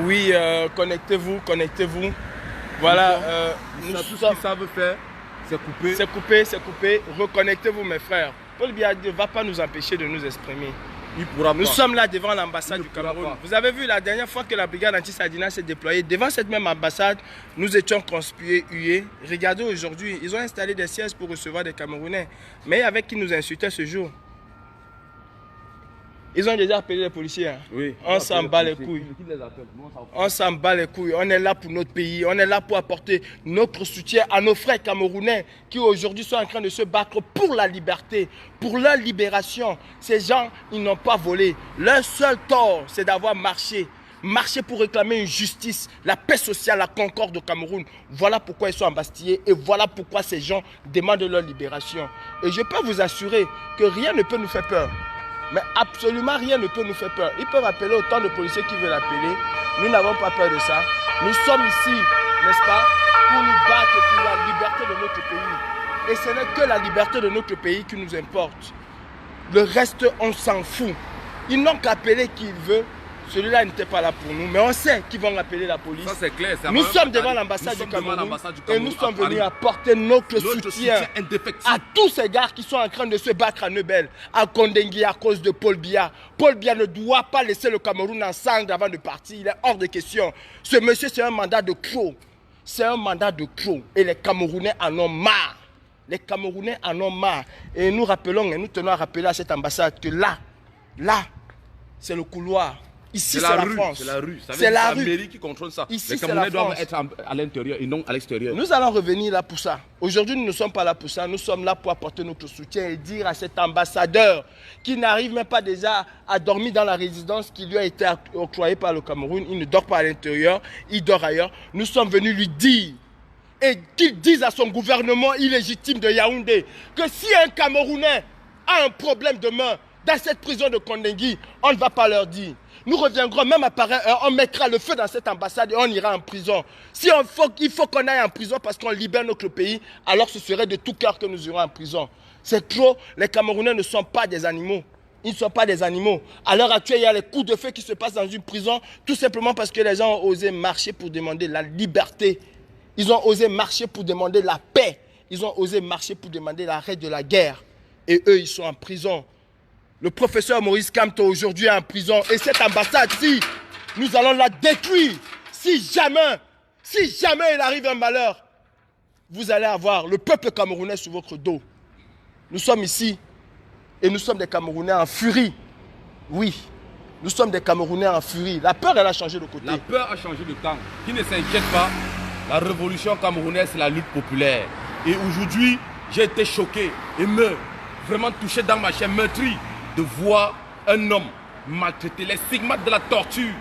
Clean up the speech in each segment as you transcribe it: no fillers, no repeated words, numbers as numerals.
Oui, connectez-vous, connectez-vous. Voilà, tout ce qu'ils savent faire, c'est couper. C'est coupé, c'est coupé. Reconnectez-vous, mes frères. Paul Biya ne va pas nous empêcher de nous exprimer. Il pourra pas. Nous sommes là devant l'ambassade du Cameroun. Vous avez vu la dernière fois que la brigade anti-Sadina s'est déployée, devant cette même ambassade, nous étions conspués, hués. Regardez aujourd'hui, ils ont installé des sièges pour recevoir des Camerounais. Mais avec qui nous insultaient ce jour? Ils ont déjà appelé les policiers. Hein. Oui, on s'en bat les couilles. On s'en bat les couilles. On est là pour notre pays. On est là pour apporter notre soutien à nos frères camerounais qui aujourd'hui sont en train de se battre pour la liberté, pour leur libération. Ces gens, ils n'ont pas volé. Leur seul tort, c'est d'avoir marché. Marcher pour réclamer une justice, la paix sociale, la concorde au Cameroun. Voilà pourquoi ils sont embastillés et voilà pourquoi ces gens demandent leur libération. Et je peux vous assurer que rien ne peut nous faire peur. Mais absolument rien ne peut nous faire peur. Ils peuvent appeler autant de policiers qui veulent appeler. Nous n'avons pas peur de ça. Nous sommes ici, n'est-ce pas, pour nous battre pour la liberté de notre pays. Et ce n'est que la liberté de notre pays qui nous importe. Le reste, on s'en fout. Ils n'ont qu'à appeler qui veut. Celui-là n'était pas là pour nous, mais on sait qu'ils vont appeler la police. Ça c'est clair. Nous sommes devant l'ambassade du Cameroun et nous sommes venus apporter notre soutien à tous ces gars qui sont en train de se battre à Nebel, à Kondengui à cause de Paul Biya. Paul Biya ne doit pas laisser le Cameroun en cendres avant de partir. Il est hors de question. Ce monsieur, c'est un mandat de trop. C'est un mandat de trop. Et les Camerounais en ont marre. Les Camerounais en ont marre. Et nous rappelons, et nous tenons à rappeler à cette ambassade que là, c'est le couloir. Ici, c'est la France. C'est la rue. C'est la rue. mairie qui contrôle ça. Ici, les Camerounais doivent être à l'intérieur et non à l'extérieur. Nous allons revenir là pour ça. Aujourd'hui, nous ne sommes pas là pour ça. Nous sommes là pour apporter notre soutien et dire à cet ambassadeur qui n'arrive même pas déjà à dormir dans la résidence qui lui a été octroyée par le Cameroun. Il ne dort pas à l'intérieur, il dort ailleurs. Nous sommes venus lui dire et qu'il dise à son gouvernement illégitime de Yaoundé que si un Camerounais a un problème demain dans cette prison de Kondengui, on ne va pas leur dire. Nous reviendrons même à pareille heure, on mettra le feu dans cette ambassade et on ira en prison. Si il faut qu'on aille en prison parce qu'on libère notre pays, alors ce serait de tout cœur que nous irons en prison. C'est trop, les Camerounais ne sont pas des animaux. Ils ne sont pas des animaux. À l'heure actuelle, il y a les coups de feu qui se passent dans une prison, tout simplement parce que les gens ont osé marcher pour demander la liberté. Ils ont osé marcher pour demander la paix. Ils ont osé marcher pour demander l'arrêt de la guerre. Et eux, ils sont en prison. Le professeur Maurice Kamto aujourd'hui est en prison. Et cette ambassade-ci, nous allons la détruire. Si jamais il arrive un malheur, vous allez avoir le peuple camerounais sur votre dos. Nous sommes ici et nous sommes des Camerounais en furie. Oui, nous sommes des Camerounais en furie. La peur, elle a changé de côté. La peur a changé de camp. Qui ne s'inquiète pas, la révolution camerounaise, c'est la lutte populaire. Et aujourd'hui, j'ai été choqué, vraiment touché dans ma chair, meurtri, de voir un homme maltraité, les stigmates de la torture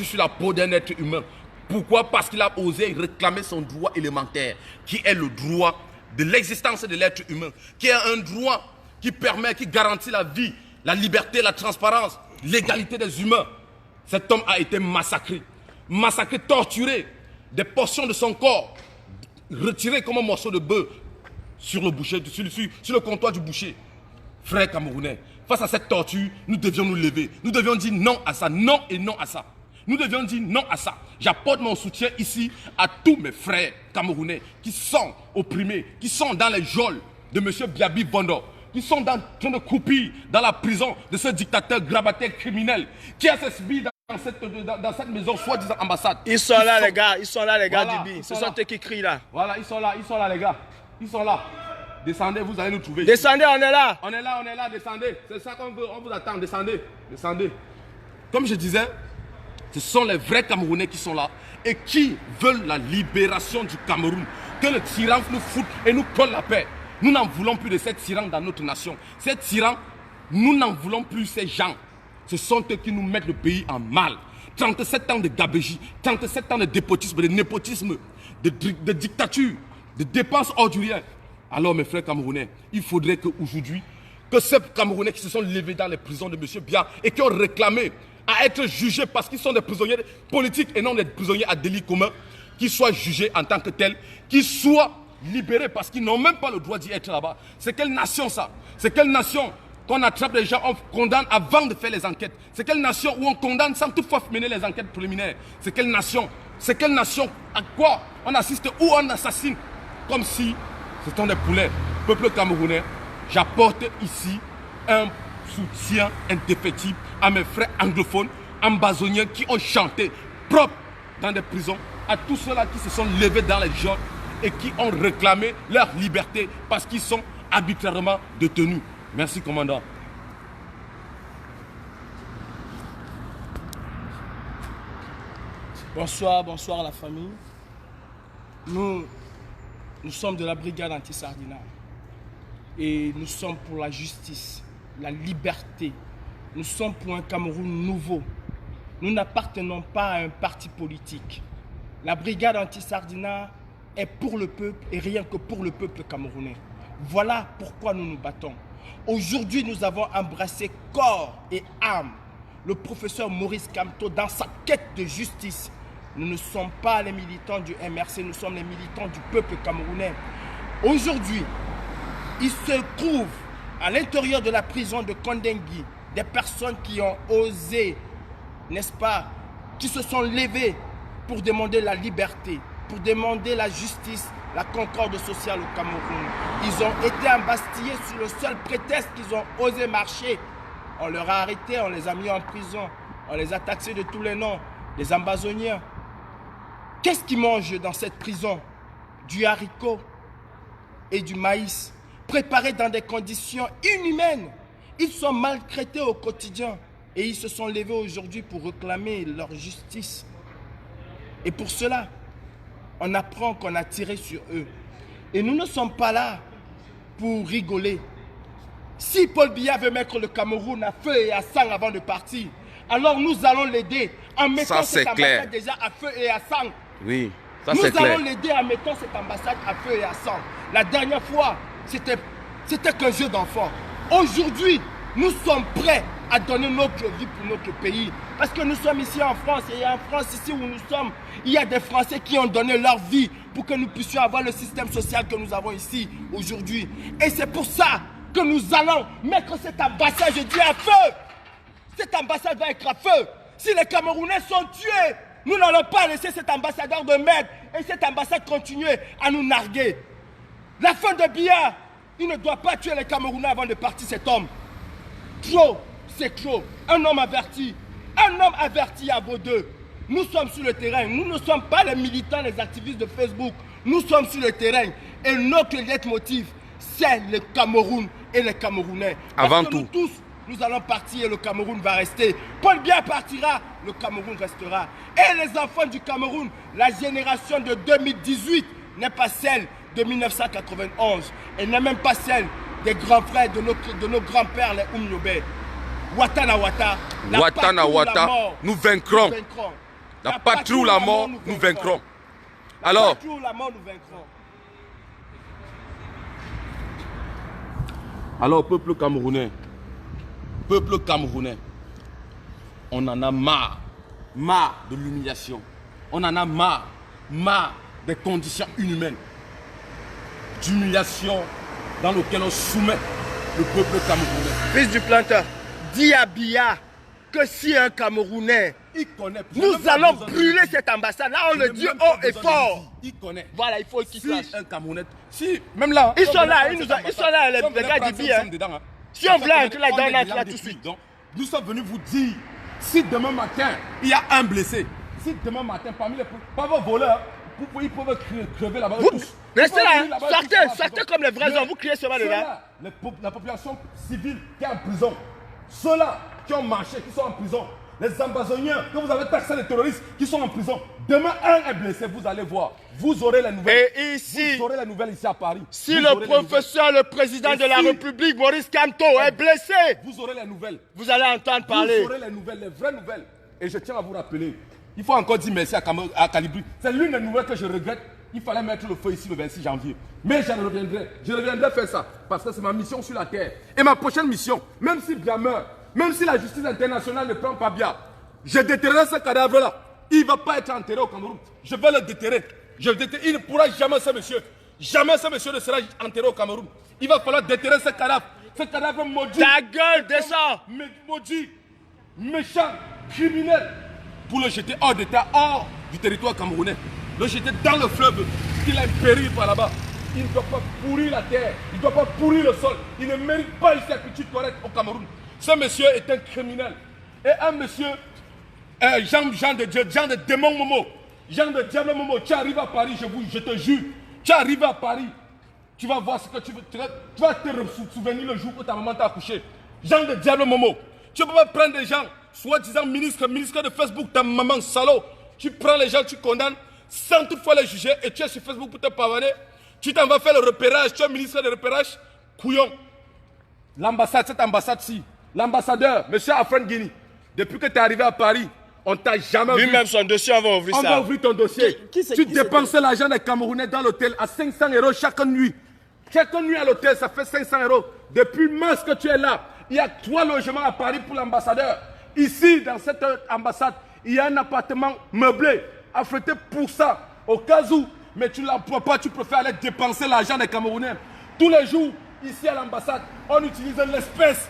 sur la peau d'un être humain. Pourquoi? Parce qu'il a osé réclamer son droit élémentaire, qui est le droit de l'existence de l'être humain, qui est un droit qui permet, qui garantit la vie, la liberté, la transparence, l'égalité des humains. Cet homme a été massacré, torturé, des portions de son corps retirées comme un morceau de bœuf sur le comptoir du boucher. Frères camerounais, face à cette torture, nous devions nous lever. Nous devions dire non à ça, non et non à ça. Nous devions dire non à ça. J'apporte mon soutien ici à tous mes frères camerounais qui sont opprimés, qui sont dans les geôles de M. Biabi Bondo, qui sont en train de croupir dans la prison de ce dictateur grabataire criminel qui a ses billes dans cette maison, soi-disant ambassade. Ils sont là, les gars, voilà, du BI. Ce sont eux qui crient là. Voilà, ils sont là, les gars. Ils sont là. Descendez, vous allez nous trouver. Descendez, on est là. On est là, descendez. C'est ça qu'on veut, on vous attend, descendez. Comme je disais, ce sont les vrais Camerounais qui sont là et qui veulent la libération du Cameroun. Que le tyran nous foute et nous colle la paix. Nous n'en voulons plus de cette tyran dans notre nation. Cette tyran, nous n'en voulons plus ces gens. Ce sont eux qui nous mettent le pays en mal. 37 ans de gabégie, 37 ans de dépotisme, de népotisme, de dictature, de dépenses ordurières. Alors mes frères camerounais, il faudrait qu'aujourd'hui, que ces Camerounais qui se sont levés dans les prisons de M. Biya et qui ont réclamé à être jugés parce qu'ils sont des prisonniers politiques et non des prisonniers à délit commun, qu'ils soient jugés en tant que tels, qu'ils soient libérés parce qu'ils n'ont même pas le droit d'y être là-bas. C'est quelle nation ça? C'est quelle nation qu'on attrape les gens, on condamne avant de faire les enquêtes? C'est quelle nation où on condamne sans toutefois mener les enquêtes préliminaires? C'est quelle nation? C'est quelle nation à quoi on assiste ou on assassine? Comme si ce sont des poulets. Peuple camerounais, j'apporte ici un soutien indéfectible à mes frères anglophones, ambazoniens qui ont chanté propre dans des prisons, à tous ceux-là qui se sont levés dans les gens et qui ont réclamé leur liberté parce qu'ils sont arbitrairement détenus. Merci, commandant. Bonsoir, bonsoir à la famille. Nous sommes de la brigade anti-Sardina et nous sommes pour la justice, la liberté. Nous sommes pour un Cameroun nouveau. Nous n'appartenons pas à un parti politique. La brigade anti-Sardina est pour le peuple et rien que pour le peuple camerounais. Voilà pourquoi nous nous battons. Aujourd'hui, nous avons embrassé corps et âme le professeur Maurice Kamto dans sa quête de justice. Nous ne sommes pas les militants du MRC, nous sommes les militants du peuple camerounais. Aujourd'hui, il se trouve à l'intérieur de la prison de Kondengui des personnes qui ont osé, n'est-ce pas, qui se sont levées pour demander la liberté, pour demander la justice, la concorde sociale au Cameroun. Ils ont été embastillés sur le seul prétexte qu'ils ont osé marcher. On leur a arrêtés, on les a mis en prison, on les a taxés de tous les noms, les ambazoniens. Qu'est-ce qu'ils mangent dans cette prison? Du haricot et du maïs, préparés dans des conditions inhumaines. Ils sont maltraités au quotidien et ils se sont levés aujourd'hui pour réclamer leur justice. Et pour cela, on apprend qu'on a tiré sur eux. Et nous ne sommes pas là pour rigoler. Si Paul Biya veut mettre le Cameroun à feu et à sang avant de partir, alors nous allons l'aider en mettant cette ambassade déjà à feu et à sang. Oui, ça c'est clair. Nous allons l'aider en mettant cette ambassade à feu et à sang. La dernière fois, c'était qu'un jeu d'enfant. Aujourd'hui, nous sommes prêts à donner notre vie pour notre pays. Parce que nous sommes ici en France et en France, ici où nous sommes, il y a des Français qui ont donné leur vie pour que nous puissions avoir le système social que nous avons ici aujourd'hui. Et c'est pour ça que nous allons mettre cette ambassade, je dis à feu. Cette ambassade va être à feu. Si les Camerounais sont tués, nous n'allons pas laisser cet ambassadeur de merde et cette ambassade continuer à nous narguer. La fin de Biya, il ne doit pas tuer les Camerounais avant de partir, cet homme. Trop, c'est trop. Un homme averti à vos deux. Nous sommes sur le terrain. Nous ne sommes pas les militants, les activistes de Facebook. Nous sommes sur le terrain. Et notre leitmotiv, c'est le Cameroun et les Camerounais. Avant tout. tout. Nous tous, nous allons partir et le Cameroun va rester. Paul Biya partira, le Cameroun restera. Et les enfants du Cameroun, la génération de 2018 n'est pas celle de 1991. Elle n'est même pas celle des grands frères de nos grands-pères, les Oumnobé. Watana Wata, nous vaincrons. La patrie ou la mort, nous vaincrons. Alors, la patrie ou la mort, nous vaincrons. Alors, peuple camerounais, on en a marre de l'humiliation. On en a marre des conditions inhumaines, d'humiliation dans lesquelles on soumet le peuple camerounais. Fils du planteur, dis à Biya que si un Camerounais, nous allons brûler cette ambassade. Là, on le dit haut et fort. Il connaît. Voilà, il faut qu'il sache. Si un Camerounais, si, même là, ils sont là, les gars du Biya. Si on voulait entrer là-dedans, on entre là tout de suite. Nous sommes venus vous dire, si demain matin, il y a un blessé, si demain matin, parmi vos voleurs, ils peuvent crever là-bas. Restez là, sortez comme les vrais hommes, vous criez seulement de là. La population civile qui est en prison, ceux-là qui ont marché, qui sont en prison, les ambazoniens que vous avez taxés les terroristes qui sont en prison. Demain, un est blessé, vous allez voir. Vous aurez la nouvelle. Et ici, vous aurez la nouvelle ici à Paris. Si le professeur, le président de la République, Maurice Kamto, est blessé, vous aurez les nouvelles. Vous allez entendre parler. Vous aurez les nouvelles, les vraies nouvelles. Et je tiens à vous rappeler, il faut encore dire merci à Calibri. C'est l'une des nouvelles que je regrette. Il fallait mettre le feu ici le 26 janvier. Mais je reviendrai faire ça. Parce que c'est ma mission sur la terre. Et ma prochaine mission, même si Biya meurt, même si la justice internationale ne prend pas Biya, je déterrerai ce cadavre-là. Il ne va pas être enterré au Cameroun. Je vais le déterrer. Il ne pourra jamais, ce monsieur ne sera enterré au Cameroun. Il va falloir déterrer ce cadavre ce cadavre maudit. Ta gueule, descends. Maudit, méchant, criminel, pour le jeter hors d'état, hors du territoire camerounais. Le jeter dans le fleuve, qu'il a un péril par là-bas. Il ne doit pas pourrir la terre, il ne doit pas pourrir le sol. Il ne mérite pas une servitude correcte au Cameroun. Ce monsieur est un criminel. Et un monsieur, Jean de démon Momo, Jean de diable Momo, tu arrives à Paris, je te jure, tu arrives à Paris, tu vas voir ce que tu veux, tu vas te souvenir le jour où ta maman t'a accouché. Jean de diable Momo, tu ne peux pas prendre des gens, soi-disant ministre de Facebook, ta maman salaud, tu prends les gens, tu condamnes, sans toutefois les juger, et tu es sur Facebook pour te pavaner, tu t'en vas faire le repérage, tu es ministre de repérage, couillon. L'ambassade, cette ambassade-ci, l'ambassadeur, M. Afran Guini, depuis que tu es arrivé à Paris, on t'a jamais vu. Lui-même, son dossier, on va ouvrir ça. On va ouvrir ton dossier. Tu dépensais l'argent des Camerounais dans l'hôtel à 500 € chaque nuit. Chaque nuit à l'hôtel, ça fait 500 €. Depuis mars que tu es là, il y a 3 logements à Paris pour l'ambassadeur. Ici, dans cette ambassade, il y a un appartement meublé, affrété pour ça, au cas où. Mais tu ne l'emploies pas, tu préfères aller dépenser l'argent des Camerounais. Tous les jours, ici à l'ambassade, on utilise l'espèce.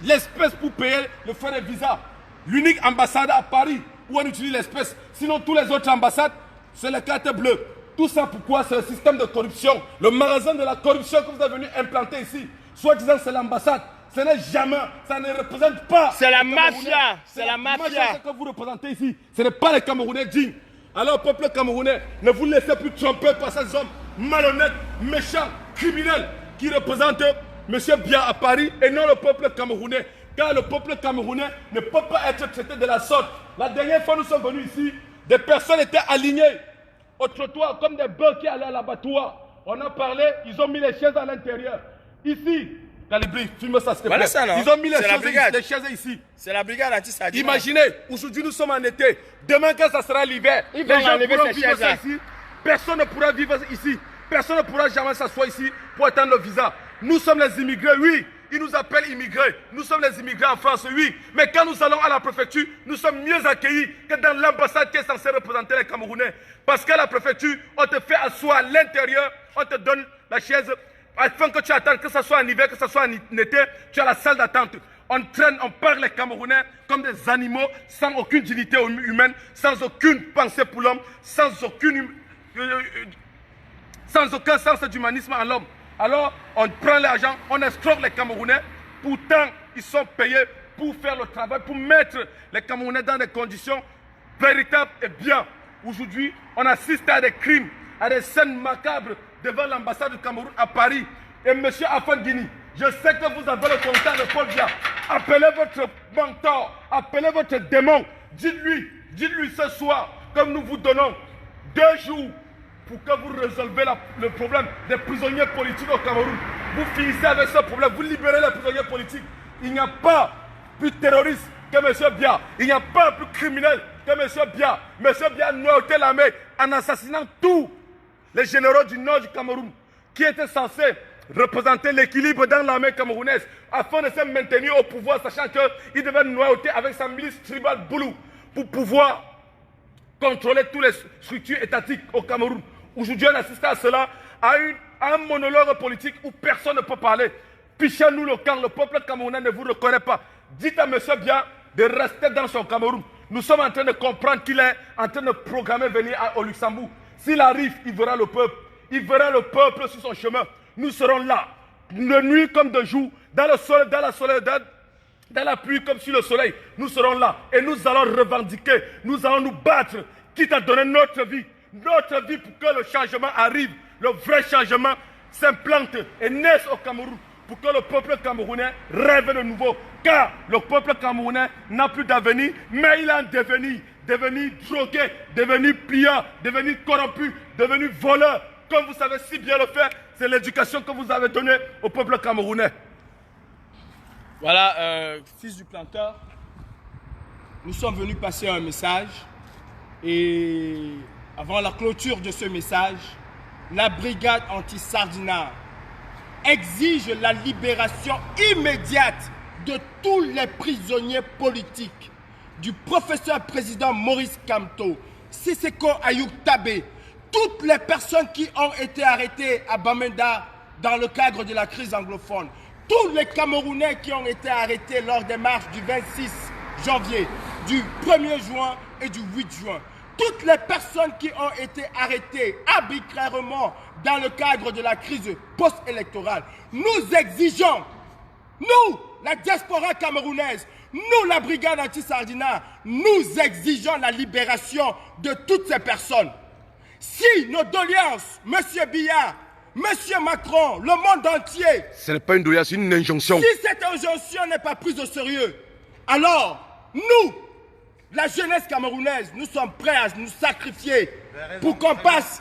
L'espèce pour payer le frais de visa. L'unique ambassade à Paris où on utilise l'espèce. Sinon, toutes les autres ambassades, c'est les cartes bleues. Tout ça pourquoi? C'est le système de corruption. Le magasin de la corruption que vous avez venu implanter ici. Soit disant c'est l'ambassade. Ce n'est jamais, ça ne représente pas. C'est la mafia. C'est la mafia. Ce que vous représentez ici, ce n'est pas les Camerounais dignes. Alors, peuple camerounais, ne vous laissez plus tromper par ces hommes malhonnêtes, méchants, criminels qui représentent M. Biya à Paris et non le peuple camerounais. Car le peuple camerounais ne peut pas être traité de la sorte. La dernière fois nous sommes venus ici, des personnes étaient alignées au trottoir comme des bœufs qui allaient à l'abattoir. On a parlé, ils ont mis les chaises à l'intérieur. Ici, Calibri, filme ça s'il te plaît. Ça, non? Ils ont mis les chaises ici. C'est la brigade anti-Sadine. Imaginez, aujourd'hui nous sommes en été. Demain quand ça sera l'hiver, les gens pourront vivre ça ici. Personne ne pourra vivre ici. Personne ne pourra jamais s'asseoir ici pour attendre le visa. Nous sommes les immigrés, oui. Ils nous appellent immigrés. Nous sommes les immigrés en France, oui. Mais quand nous allons à la préfecture, nous sommes mieux accueillis que dans l'ambassade qui est censée représenter les Camerounais. Parce qu'à la préfecture, on te fait asseoir à l'intérieur, on te donne la chaise afin que tu attendes, que ce soit en hiver, que ce soit en été, tu as la salle d'attente. On traîne, on parle les Camerounais comme des animaux, sans aucune dignité humaine, sans aucune pensée pour l'homme, sans aucun sens d'humanisme en l'homme. Alors, on prend l'argent, on escroque les Camerounais. Pourtant, ils sont payés pour faire le travail, pour mettre les Camerounais dans des conditions véritables et bien. Aujourd'hui, on assiste à des crimes, à des scènes macabres devant l'ambassade du Cameroun à Paris. Et M. Afan Guini, je sais que vous avez le contact de Paul Biya. Appelez votre mentor, appelez votre démon. Dites-lui ce soir, comme nous vous donnons 2 jours pour que vous résolvez le problème des prisonniers politiques au Cameroun. Vous finissez avec ce problème, vous libérez les prisonniers politiques. Il n'y a pas plus terroriste que M. Biya. Il n'y a pas plus criminel que M. Biya. M. Biya a noyauté l'armée en assassinant tous les généraux du nord du Cameroun qui étaient censés représenter l'équilibre dans l'armée camerounaise afin de se maintenir au pouvoir, sachant qu'il devait noyauter avec sa milice tribale Boulou pour pouvoir contrôler toutes les structures étatiques au Cameroun. Aujourd'hui, on assiste à cela, à un monologue politique où personne ne peut parler. Pichez-nous le camp, le peuple camerounais ne vous reconnaît pas. Dites à M. Biya de rester dans son Cameroun. Nous sommes en train de comprendre qu'il est en train de programmer venir au Luxembourg. S'il arrive, il verra le peuple. Il verra le peuple sur son chemin. Nous serons là, de nuit comme de jour, dans le soleil, dans la soledad, dans la pluie comme sur le soleil. Nous serons là et nous allons revendiquer, nous allons nous battre, quitte à donner notre vie pour que le changement arrive, le vrai changement s'implante et naisse au Cameroun, pour que le peuple camerounais rêve de nouveau. Car le peuple camerounais n'a plus d'avenir, mais il est en devenir drogué, devenu pilleur, devenu corrompu, devenu voleur. Comme vous savez si bien le faire, c'est l'éducation que vous avez donnée au peuple camerounais. Voilà, fils du planteur, nous sommes venus passer un message et avant la clôture de ce message, la brigade anti-Sardinat exige la libération immédiate de tous les prisonniers politiques, du professeur président Maurice Kamto, Siseko Ayuk Tabé, toutes les personnes qui ont été arrêtées à Bamenda dans le cadre de la crise anglophone, tous les Camerounais qui ont été arrêtés lors des marches du 26 janvier, du 1er juin et du 8 juin. Toutes les personnes qui ont été arrêtées arbitrairement dans le cadre de la crise post-électorale, nous exigeons, nous, la diaspora camerounaise, nous, la brigade anti-Sardina, nous exigeons la libération de toutes ces personnes. Si nos doléances, M. Biya, M. Macron, le monde entier... Ce n'est pas une doléance, c'est une injonction. Si cette injonction n'est pas prise au sérieux, alors nous, la jeunesse camerounaise, nous sommes prêts à nous sacrifier pour qu'on passe,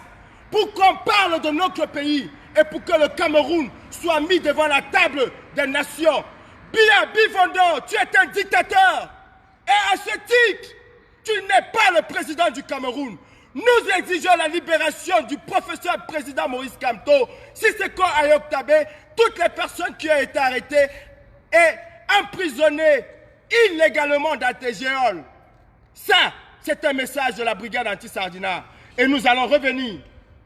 pour qu'on parle de notre pays et pour que le Cameroun soit mis devant la table des nations. Biya Bifondo, tu es un dictateur. Et à ce titre, tu n'es pas le président du Cameroun. Nous exigeons la libération du professeur président Maurice Kamto, Siseko Ayok Tabé, toutes les personnes qui ont été arrêtées et emprisonnées illégalement dans tes géoles. Ça, c'est un message de la brigade anti-Sardina. Et nous allons revenir.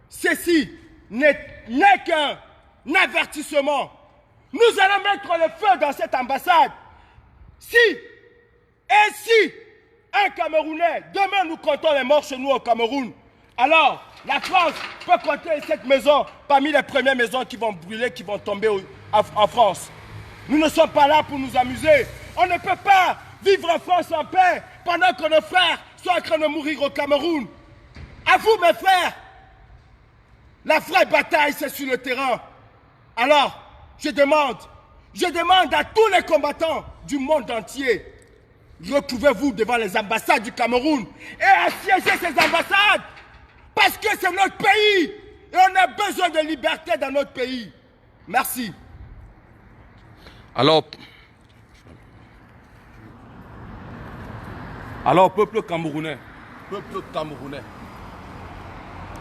Ceci n'est qu'un avertissement. Nous allons mettre le feu dans cette ambassade. Si un Camerounais, demain nous comptons les morts chez nous au Cameroun, alors la France peut compter cette maison parmi les premières maisons qui vont brûler, qui vont tomber en France. Nous ne sommes pas là pour nous amuser. On ne peut pas vivre en France en paix pendant que nos frères sont en train de mourir au Cameroun. À vous, mes frères, la vraie bataille, c'est sur le terrain. Alors, je demande à tous les combattants du monde entier, retrouvez-vous devant les ambassades du Cameroun et assiégez ces ambassades parce que c'est notre pays et on a besoin de liberté dans notre pays. Merci. Alors, peuple camerounais,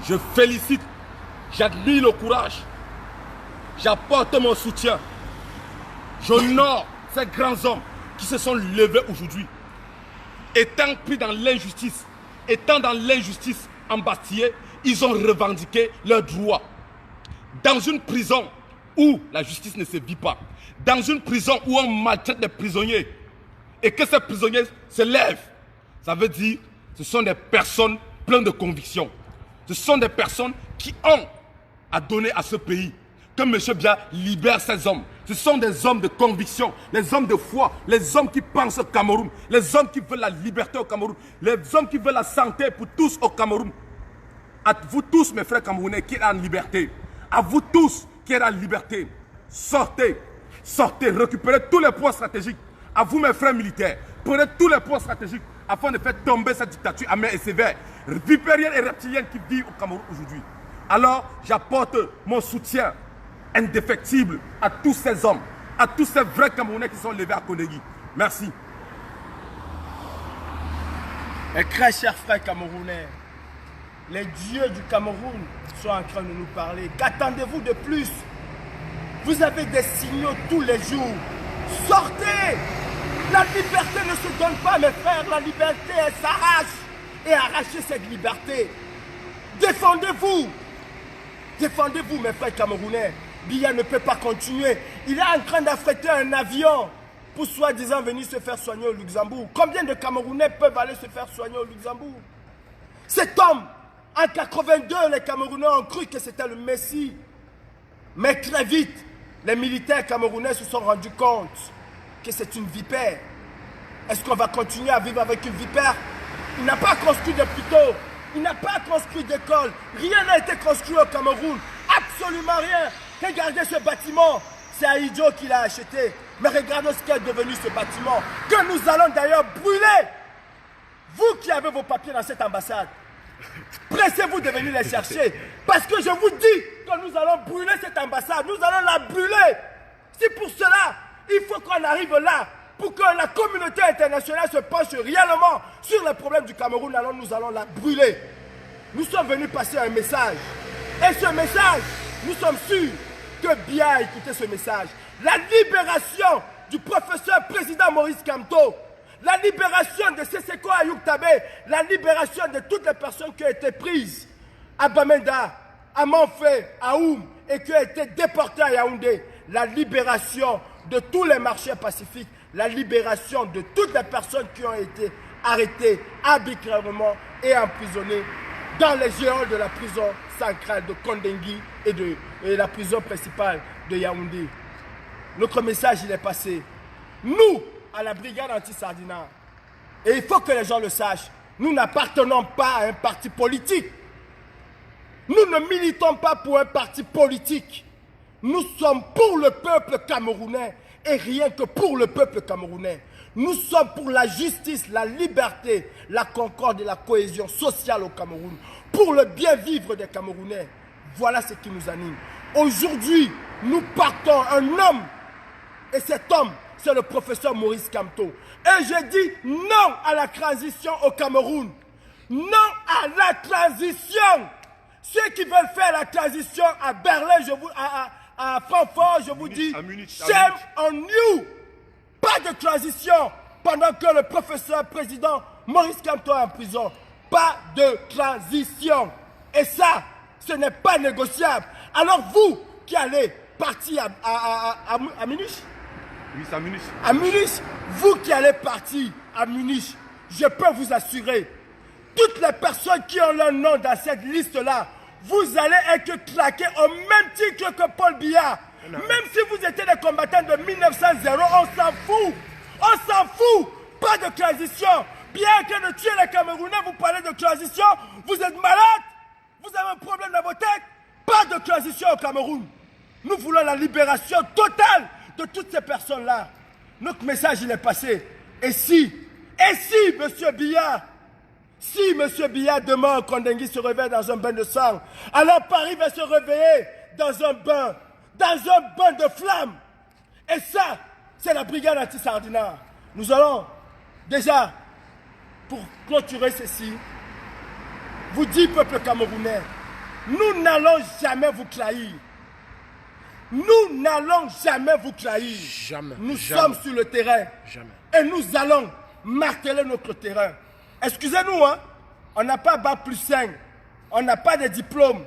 je félicite, j'admire le courage, j'apporte mon soutien, j'honore ces grands hommes qui se sont levés aujourd'hui, étant pris dans l'injustice, embastillés, ils ont revendiqué leurs droits. Dans une prison où la justice ne se vit pas, dans une prison où on maltraite des prisonniers, et que ces prisonniers se lèvent, ça veut dire que ce sont des personnes pleines de convictions. Ce sont des personnes qui ont à donner à ce pays. Que M. Biya libère ces hommes. Ce sont des hommes de conviction, les hommes de foi, les hommes qui pensent au Cameroun, les hommes qui veulent la liberté au Cameroun, les hommes qui veulent la santé pour tous au Cameroun. À vous tous, mes frères camerounais, qui êtes en liberté, à vous tous qui êtes en liberté, sortez, récupérez tous les points stratégiques. À vous, mes frères militaires, prenez tous les points stratégiques afin de faire tomber cette dictature amère et sévère, vipérienne et reptilienne qui vit au Cameroun aujourd'hui. Alors, j'apporte mon soutien indéfectible à tous ces hommes, à tous ces vrais Camerounais qui sont levés à Konegi. Merci. Mes très chers frères camerounais, les dieux du Cameroun sont en train de nous parler. Qu'attendez-vous de plus? Vous avez des signaux tous les jours. Sortez! La liberté ne se donne pas, mes frères. La liberté, elle s'arrache. Et arrachez cette liberté. Défendez-vous. Défendez-vous, mes frères camerounais. Biya ne peut pas continuer. Il est en train d'affréter un avion pour soi-disant venir se faire soigner au Luxembourg. Combien de Camerounais peuvent aller se faire soigner au Luxembourg? Cet homme, en 82, les Camerounais ont cru que c'était le Messie. Mais très vite, les militaires camerounais se sont rendus compte que c'est une vipère. Est-ce qu'on va continuer à vivre avec une vipère? Il n'a pas construit d'hôpitaux, il n'a pas construit d'école, rien n'a été construit au Cameroun, absolument rien. Regardez ce bâtiment, c'est Aïdjo qui l'a acheté. Mais regardez ce qu'est devenu ce bâtiment, que nous allons d'ailleurs brûler. Vous qui avez vos papiers dans cette ambassade, pressez-vous de venir les chercher. Parce que je vous dis que nous allons brûler cette ambassade, nous allons la brûler. C'est pour cela, il faut qu'on arrive là, pour que la communauté internationale se penche réellement sur les problèmes du Cameroun, alors nous allons la brûler. Nous sommes venus passer un message. Et ce message, nous sommes sûrs que Biya a écouté ce message. La libération du professeur président Maurice Kamto, la libération de Siseko Ayok Tabé, la libération de toutes les personnes qui ont été prises à Bamenda, à Manfé, à Oum, et qui ont été déportées à Yaoundé. la libération de tous les marchés pacifiques, la libération de toutes les personnes qui ont été arrêtées arbitrairement et emprisonnées dans les géants de la prison centrale de Kondengui et la prison principale de Yaoundé. Notre message, il est passé. Nous, à la brigade anti-Sardina, et il faut que les gens le sachent, nous n'appartenons pas à un parti politique. Nous ne militons pas pour un parti politique. Nous sommes pour le peuple camerounais et rien que pour le peuple camerounais. Nous sommes pour la justice, la liberté, la concorde et la cohésion sociale au Cameroun. Pour le bien vivre des Camerounais. Voilà ce qui nous anime. Aujourd'hui, nous partons un homme. Et cet homme, c'est le professeur Maurice Kamto. Et je dis non à la transition au Cameroun. Non à la transition. Ceux qui veulent faire la transition à Berlin, à Francfort, je vous dis, shame on you. Pas de transition pendant que le professeur président Maurice Kamto est en prison. Pas de transition. Et ça, ce n'est pas négociable. Alors vous qui allez partir à Munich, oui, c'est à Munich. À Munich, vous qui allez partir à Munich, je peux vous assurer, toutes les personnes qui ont leur nom dans cette liste-là, vous allez être traqués au même titre que Paul Biya. Même si vous étiez des combattants de 1900, on s'en fout. On s'en fout. Pas de transition. Bien que de tuer les Camerounais, vous parlez de transition. Vous êtes malade. Vous avez un problème dans vos têtes. Pas de transition au Cameroun. Nous voulons la libération totale de toutes ces personnes-là. Notre message, il est passé. Et si M. Biya, demain, Kondengui se réveille dans un bain de sang, alors Paris va se réveiller dans un bain de flammes. Et ça, c'est la brigade anti-Sardina. Nous allons, déjà, pour clôturer ceci, vous dire, peuple camerounais, nous n'allons jamais vous trahir. Nous n'allons jamais vous trahir. Jamais. Nous sommes sur le terrain. Jamais. Et nous allons marteler notre terrain. Excusez-nous, hein? On n'a pas bac plus 5. On n'a pas de diplôme.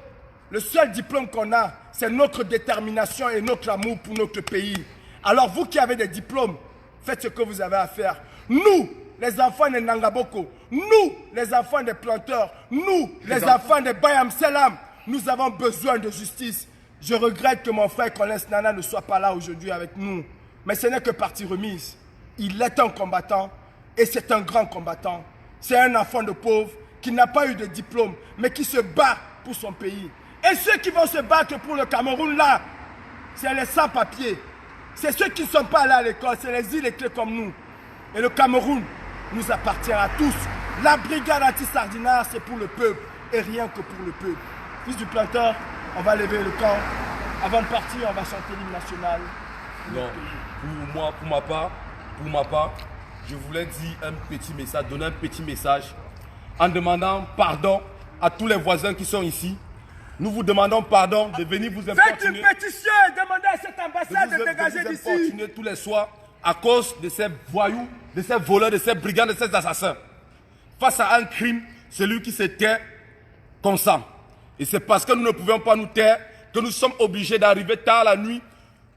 Le seul diplôme qu'on a, c'est notre détermination et notre amour pour notre pays. Alors vous qui avez des diplômes, faites ce que vous avez à faire. Nous, les enfants de Nangaboko, nous, les enfants des planteurs, nous, les enfants de Bayam Selam, nous avons besoin de justice. Je regrette que mon frère Colin Nana ne soit pas là aujourd'hui avec nous. Mais ce n'est que partie remise. Il est un combattant et c'est un grand combattant. C'est un enfant de pauvre qui n'a pas eu de diplôme, mais qui se bat pour son pays. Et ceux qui vont se battre pour le Cameroun là, c'est les sans-papiers. C'est ceux qui ne sont pas allés à l'école, c'est les illettrés comme nous. Et le Cameroun nous appartient à tous. La brigade anti-Sardina, c'est pour le peuple et rien que pour le peuple. Fils du planteur, on va lever le camp. Avant de partir, on va chanter l'hymne national. Non, pour ma part, je voulais dire un petit message, donner un petit message en demandant pardon à tous les voisins qui sont ici. Nous vous demandons pardon de venir vous importuner. Faites une pétition et demandez à cette ambassade de dégager d'ici. Tous les soirs à cause de ces voyous, de ces voleurs, de ces brigands, de ces assassins. Face à un crime, celui qui se tait consent. Et c'est parce que nous ne pouvons pas nous taire que nous sommes obligés d'arriver tard la nuit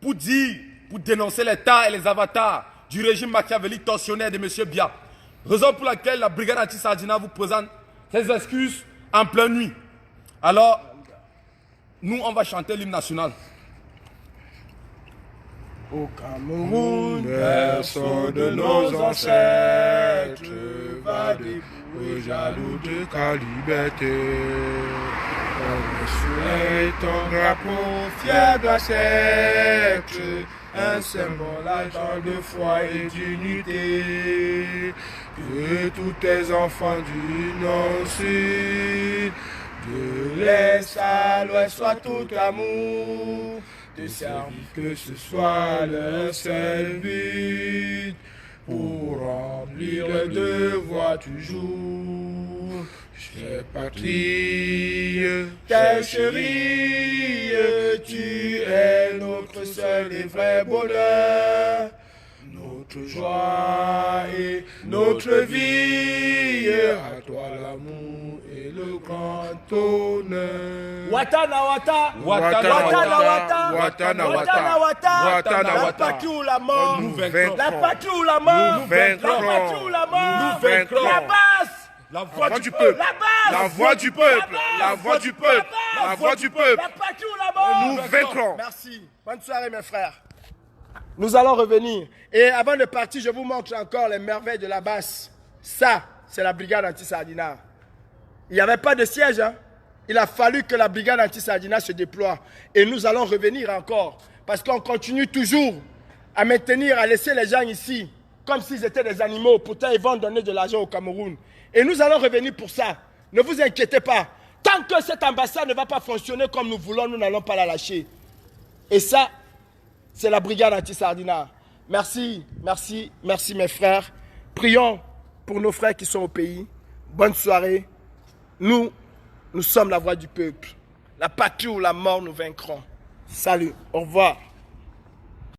pour dire, pour dénoncer les tares et les avatars du régime machiavélique tortionnaire de M. Biya. Raison pour laquelle la brigade anti-Sardina vous présente ses excuses en pleine nuit. Alors, nous, on va chanter l'hymne national. Au Cameroun, berceau de nos ancêtres, va débouler jaloux de ta liberté. On soleil, ton drapeau fier d'ancêtre, un symbole agent de foi et d'unité. Que tous tes enfants du nord-sud, de l'est à l'ouest, soient tout amour. De servir que ce soit leur seul but, pour remplir le devoir toujours. Chère patrie, ta chérie, tu es notre seul et vrai bonheur. Notre notre joie et notre vie. À toi l'amour et le grand honneur. Watana wata, Watana watana wata, Watana watana wata, Watana la wata. patrie ou la mort, Nous la vaincrons. patrie ou la mort, Nous vaincrons. la patrie ou la mort, Nous vaincrons. la basse, La La voix du peuple. la basse, La voix du peuple. La voix du peuple. La voix du peuple. la patrie ou la mort. Nous vaincrons. Merci. Bonne soirée, mes frères. Nous allons revenir. Et avant de partir, je vous montre encore les merveilles de la basse. Ça, c'est la brigade anti-Sardina. Il n'y avait pas de siège. Hein? Il a fallu que la brigade anti-Sardina se déploie. Et nous allons revenir encore. Parce qu'on continue toujours à maintenir, à laisser les gens ici, comme s'ils étaient des animaux. Pourtant, ils vont donner de l'argent au Cameroun. Et nous allons revenir pour ça. Ne vous inquiétez pas. Tant que cette ambassade ne va pas fonctionner comme nous voulons, nous n'allons pas la lâcher. Et ça, c'est la brigade anti-Sardina. Merci, merci, merci mes frères. Prions pour nos frères qui sont au pays. Bonne soirée. Nous sommes la voix du peuple. La patrie ou la mort, nous vaincrons. Salut, au revoir.